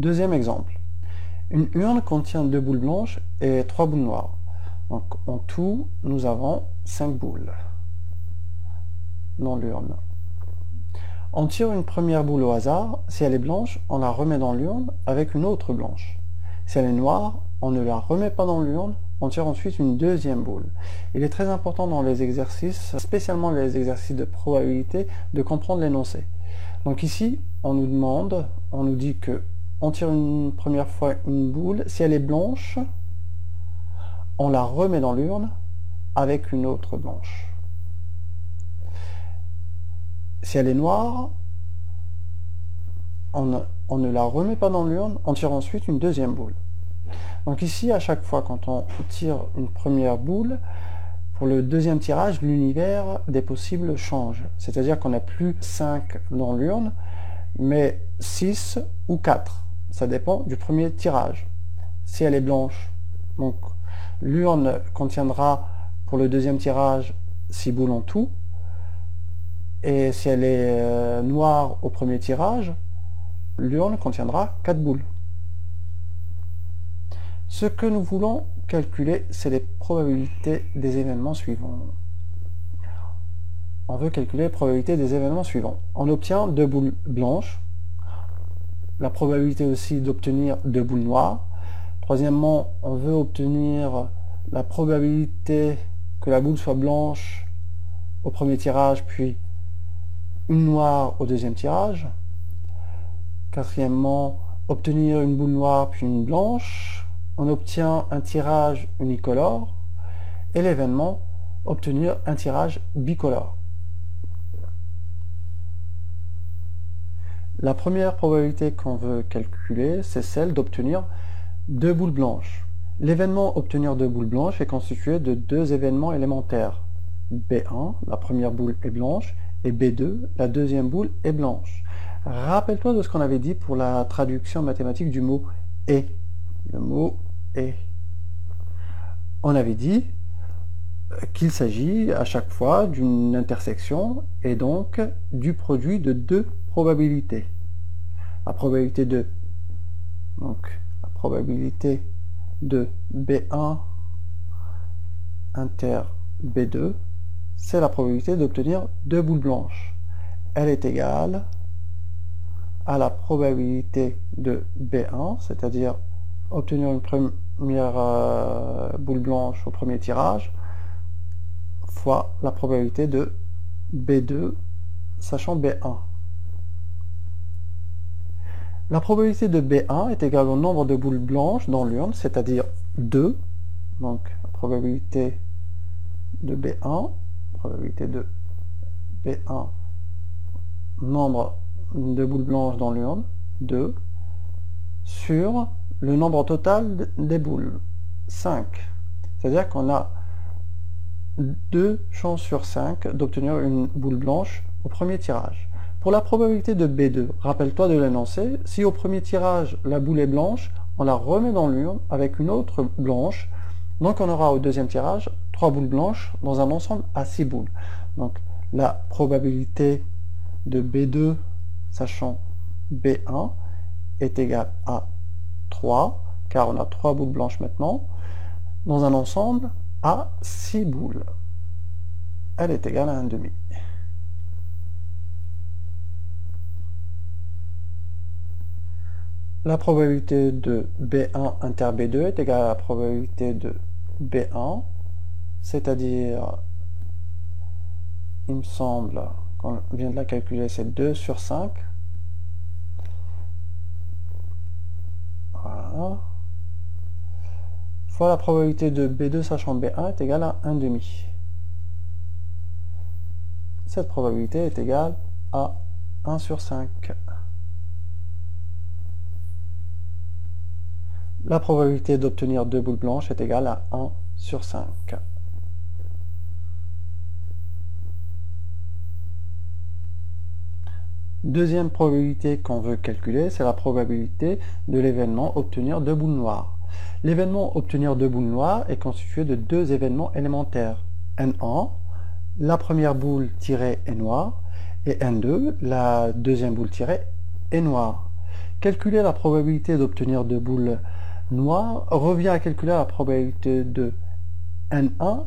Deuxième exemple. Une urne contient 2 boules blanches et 3 boules noires. Donc en tout, nous avons 5 boules dans l'urne. On tire une première boule au hasard. Si elle est blanche, on la remet dans l'urne avec une autre blanche. Si elle est noire, on ne la remet pas dans l'urne, on tire ensuite une deuxième boule. Il est très important dans les exercices, spécialement les exercices de probabilité, de comprendre l'énoncé. Donc ici, on nous dit que on tire une première fois une boule. Si elle est blanche, on la remet dans l'urne avec une autre blanche. Si elle est noire, on ne la remet pas dans l'urne, on tire ensuite une deuxième boule. Donc ici, à chaque fois quand on tire une première boule, pour le deuxième tirage, l'univers des possibles change. C'est-à-dire qu'on n'a plus 5 dans l'urne, mais 6 ou 4. Ça dépend du premier tirage. Si elle est blanche, donc l'urne contiendra pour le deuxième tirage 6 boules en tout. Et si elle est noire au premier tirage, l'urne contiendra 4 boules. Ce que nous voulons calculer, c'est les probabilités des événements suivants. On veut calculer les probabilités des événements suivants. On obtient 2 boules blanches. La probabilité aussi d'obtenir 2 boules noires. Troisièmement, on veut obtenir la probabilité que la boule soit blanche au premier tirage, puis une noire au deuxième tirage. Quatrièmement, obtenir une boule noire puis une blanche. On obtient un tirage unicolore. Et l'événement, obtenir un tirage bicolore. La première probabilité qu'on veut calculer, c'est celle d'obtenir 2 boules blanches. L'événement obtenir 2 boules blanches est constitué de 2 événements élémentaires. B1, la première boule est blanche, et B2, la deuxième boule est blanche. Rappelle-toi de ce qu'on avait dit pour la traduction mathématique du mot « et ». Le mot « et ». On avait dit qu'il s'agit à chaque fois d'une intersection et donc du produit de 2 probabilités. La probabilité de B1 inter B2, c'est la probabilité d'obtenir 2 boules blanches. Elle est égale à la probabilité de B1, c'est-à-dire obtenir une première boule blanche au premier tirage, fois la probabilité de B2, sachant B1. La probabilité de B1 est égale au nombre de boules blanches dans l'urne, c'est-à-dire 2. Donc la probabilité de B1, nombre de boules blanches dans l'urne, 2, sur le nombre total des boules, 5. C'est-à-dire qu'on a 2 chances sur 5 d'obtenir une boule blanche au premier tirage. Pour la probabilité de B2, rappelle-toi de l'énoncé, si au premier tirage la boule est blanche, on la remet dans l'urne avec une autre blanche, donc on aura au deuxième tirage 3 boules blanches dans un ensemble à 6 boules. Donc la probabilité de B2, sachant B1, est égale à 3, car on a 3 boules blanches maintenant, dans un ensemble à 6 boules. Elle est égale à 1,5. La probabilité de B1 inter B2 est égale à la probabilité de B1, c'est-à-dire, il me semble, qu'on vient de la calculer, c'est 2 sur 5. Voilà. Fois la probabilité de B2 sachant B1 est égale à 1,5. Cette probabilité est égale à 1 sur 5. La probabilité d'obtenir 2 boules blanches est égale à 1 sur 5. Deuxième probabilité qu'on veut calculer, c'est la probabilité de l'événement obtenir 2 boules noires. L'événement obtenir 2 boules noires est constitué de 2 événements élémentaires. N1, la première boule tirée est noire, et N2, la deuxième boule tirée est noire. calculer la probabilité d'obtenir deux boules noires revient à calculer la probabilité de N1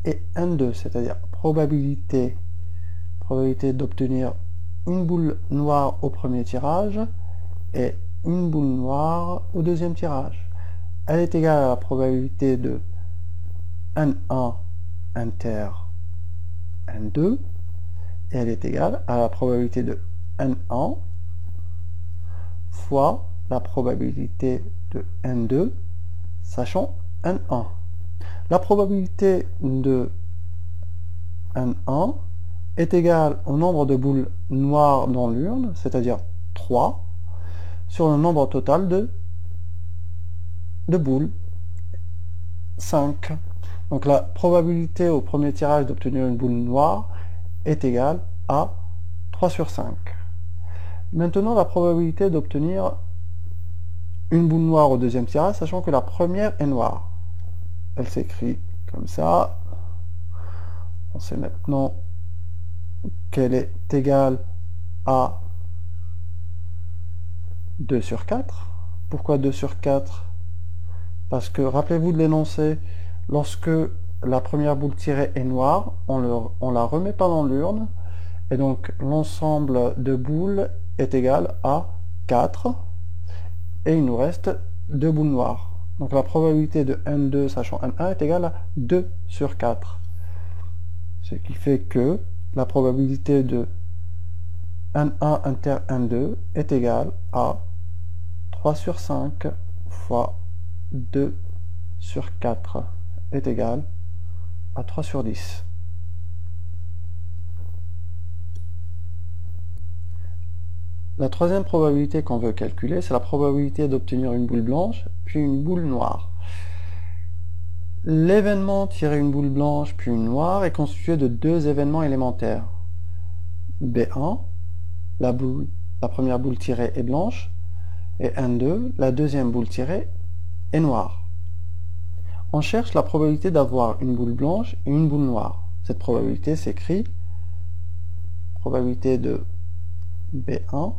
et N2, c'est-à-dire probabilité d'obtenir une boule noire au premier tirage et une boule noire au deuxième tirage. Elle est égale à la probabilité de N1 inter N2 et elle est égale à la probabilité de N1 fois la probabilité de N2 sachant N1. La probabilité de N1 est égale au nombre de boules noires dans l'urne, c'est-à-dire 3, sur le nombre total de boules, 5. Donc la probabilité au premier tirage d'obtenir une boule noire est égale à 3 sur 5. Maintenant, la probabilité d'obtenir une boule noire au deuxième tirage, sachant que la première est noire. Elle s'écrit comme ça. On sait maintenant qu'elle est égale à 2 sur 4. Pourquoi 2 sur 4? Parce que, rappelez-vous de l'énoncé, lorsque la première boule tirée est noire, on la remet pas dans l'urne, et donc l'ensemble de boules est égal à 4, et il nous reste 2 boules noires. Donc la probabilité de N2 sachant N1 est égale à 2 sur 4. Ce qui fait que la probabilité de N1 inter N2 est égale à 3 sur 5 fois 2 sur 4 est égal à 3 sur 10. La troisième probabilité qu'on veut calculer, c'est la probabilité d'obtenir une boule blanche puis une boule noire. L'événement tirer une boule blanche puis une noire est constitué de deux événements élémentaires. B1, la première boule tirée est blanche, et N2, la deuxième boule tirée est noire. On cherche la probabilité d'avoir une boule blanche et une boule noire. Cette probabilité s'écrit probabilité de B1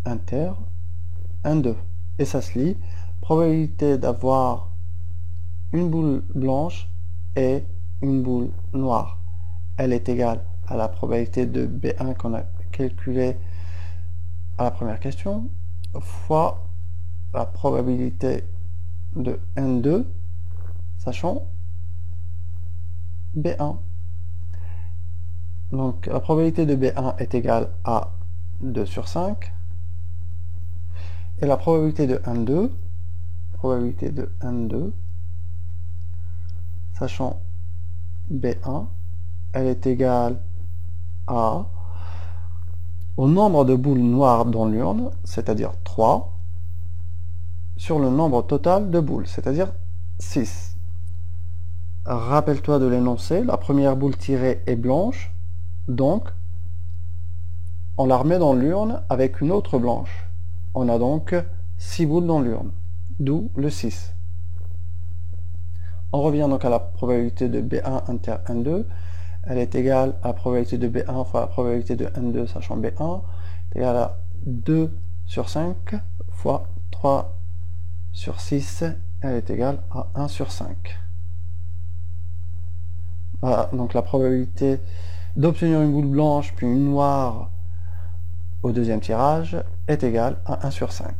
inter N2. Et ça se lit probabilité d'avoir une boule blanche et une boule noire. Elle est égale à la probabilité de B1 qu'on a calculée à la première question fois la probabilité de N2 sachant B1. Donc la probabilité de B1 est égale à 2 sur 5 et la probabilité de N2 sachant B1, elle est égale au nombre de boules noires dans l'urne, c'est-à-dire 3, sur le nombre total de boules, c'est-à-dire 6. Rappelle-toi de l'énoncé, la première boule tirée est blanche, donc on la remet dans l'urne avec une autre blanche. On a donc 6 boules dans l'urne, d'où le 6. On revient donc à la probabilité de B1 inter N2. Elle est égale à la probabilité de B1 fois la probabilité de N2 sachant B1. C'est égal à 2 sur 5 fois 3 sur 6. Elle est égale à 1 sur 5. Voilà, donc la probabilité d'obtenir une boule blanche puis une noire au deuxième tirage est égale à 1 sur 5.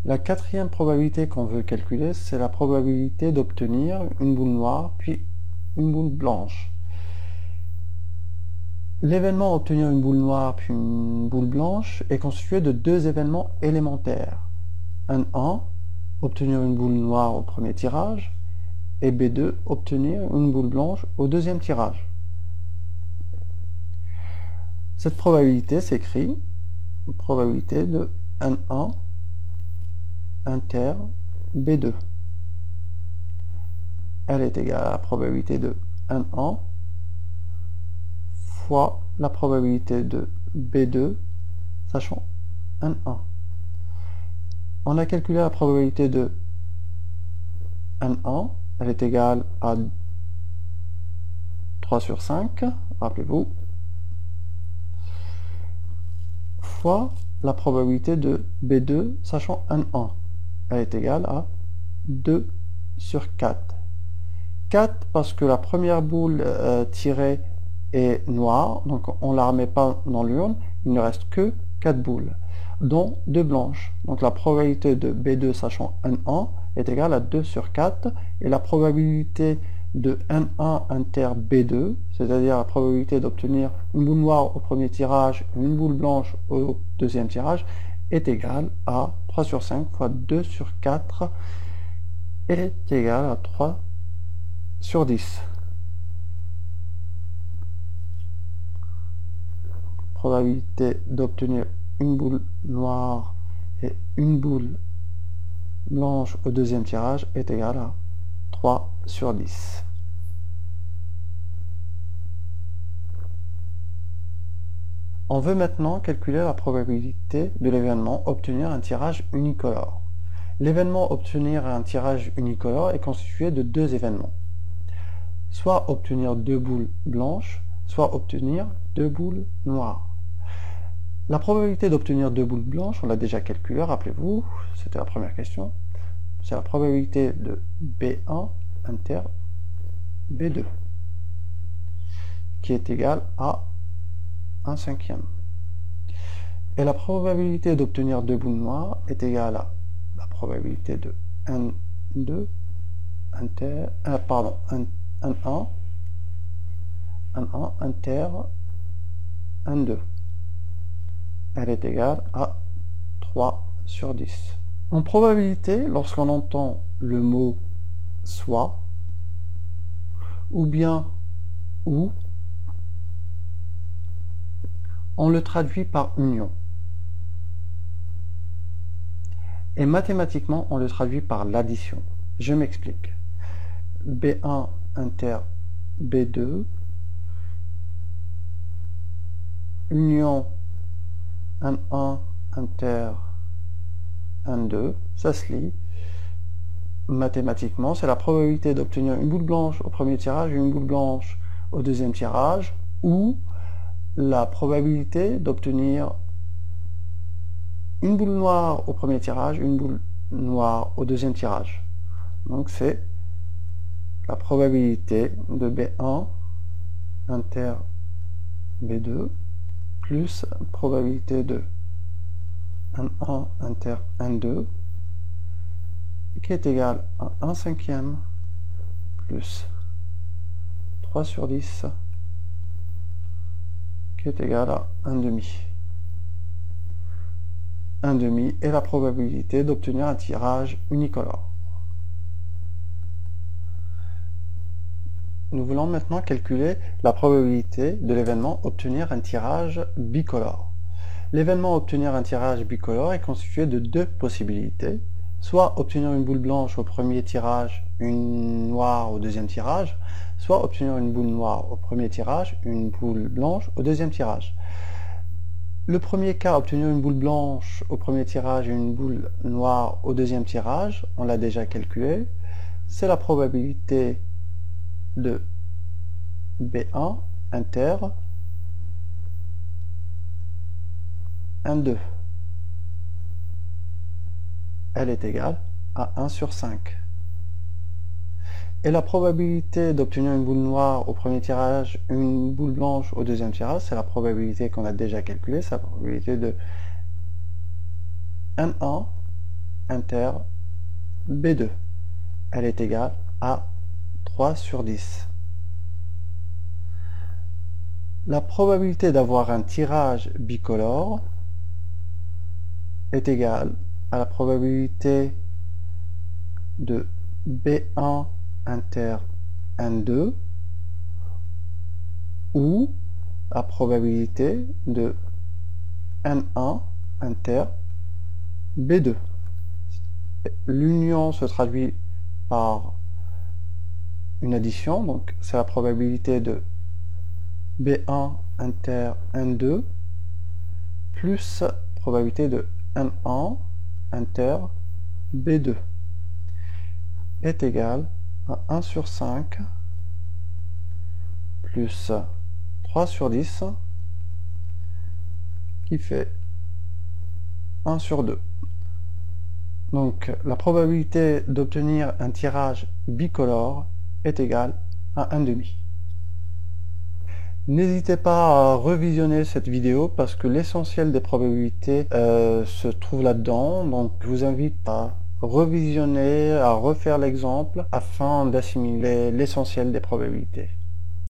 La quatrième probabilité qu'on veut calculer, c'est la probabilité d'obtenir une boule noire puis une boule blanche. L'événement obtenir une boule noire puis une boule blanche est constitué de deux événements élémentaires. N1, obtenir une boule noire au premier tirage, et B2, obtenir une boule blanche au deuxième tirage. Cette probabilité s'écrit probabilité de N1 inter B2. Elle est égale à la probabilité de N1 fois la probabilité de B2 sachant N1. On a calculé la probabilité de N1, elle est égale à 3 sur 5, rappelez-vous, fois la probabilité de B2 sachant un 1. Elle est égale à 2 sur 4. 4 parce que la première boule tirée est noire, donc on ne la remet pas dans l'urne, il ne reste que 4 boules, dont 2 blanches. Donc la probabilité de B2 sachant un 1 est égale à 2 sur 4, et la probabilité de N1 inter B2, c'est-à-dire la probabilité d'obtenir une boule noire au premier tirage et une boule blanche au deuxième tirage, est égale à 3 sur 5 fois 2 sur 4 est égale à 3 sur 10. Probabilité d'obtenir une boule noire et une boule blanche au deuxième tirage est égale à 3 sur 10. On veut maintenant calculer la probabilité de l'événement obtenir un tirage unicolore. L'événement obtenir un tirage unicolore est constitué de deux événements. Soit obtenir deux boules blanches, soit obtenir deux boules noires. La probabilité d'obtenir deux boules blanches, on l'a déjà calculée, rappelez-vous, c'était la première question. C'est la probabilité de B1 inter B2, qui est égale à 1 cinquième. Et la probabilité d'obtenir deux boules noires est égale à la probabilité de N2 inter, N1 inter N2. Elle est égale à 3 sur 10. En probabilité, lorsqu'on entend le mot soit, ou bien ou, on le traduit par union. Et mathématiquement, on le traduit par l'addition. Je m'explique. B1 inter B2, union N1 inter N2, ça se lit. Mathématiquement, c'est la probabilité d'obtenir une boule blanche au premier tirage et une boule blanche au deuxième tirage, ou la probabilité d'obtenir une boule noire au premier tirage, une boule noire au deuxième tirage. Donc c'est la probabilité de B1 inter B2 plus probabilité de N1 inter N2 qui est égale à 1 cinquième plus 3 sur 10 qui est égal à 1 demi. 1 demi est la probabilité d'obtenir un tirage unicolore. Nous voulons maintenant calculer la probabilité de l'événement obtenir un tirage bicolore. L'événement obtenir un tirage bicolore est constitué de deux possibilités. Soit obtenir une boule blanche au premier tirage, une noire au deuxième tirage, soit obtenir une boule noire au premier tirage, une boule blanche au deuxième tirage. Le premier cas, obtenir une boule blanche au premier tirage et une boule noire au deuxième tirage, on l'a déjà calculé, c'est la probabilité de B1 inter N2. Elle est égale à 1 sur 5. Et la probabilité d'obtenir une boule noire au premier tirage, une boule blanche au deuxième tirage, c'est la probabilité qu'on a déjà calculée, c'est la probabilité de N1 inter B2. Elle est égale à 3 sur 10. La probabilité d'avoir un tirage bicolore est égale à la probabilité de B1 inter N2 ou la probabilité de N1 inter B2. L'union se traduit par une addition, donc c'est la probabilité de B1 inter N2 plus probabilité de N1 inter B2 est égale 1 sur 5 plus 3 sur 10 qui fait 1 sur 2. Donc la probabilité d'obtenir un tirage bicolore est égale à 1,5. N'hésitez pas à revisionner cette vidéo parce que l'essentiel des probabilités se trouve là-dedans. Donc je vous invite à revisionner, à refaire l'exemple afin d'assimiler l'essentiel des probabilités.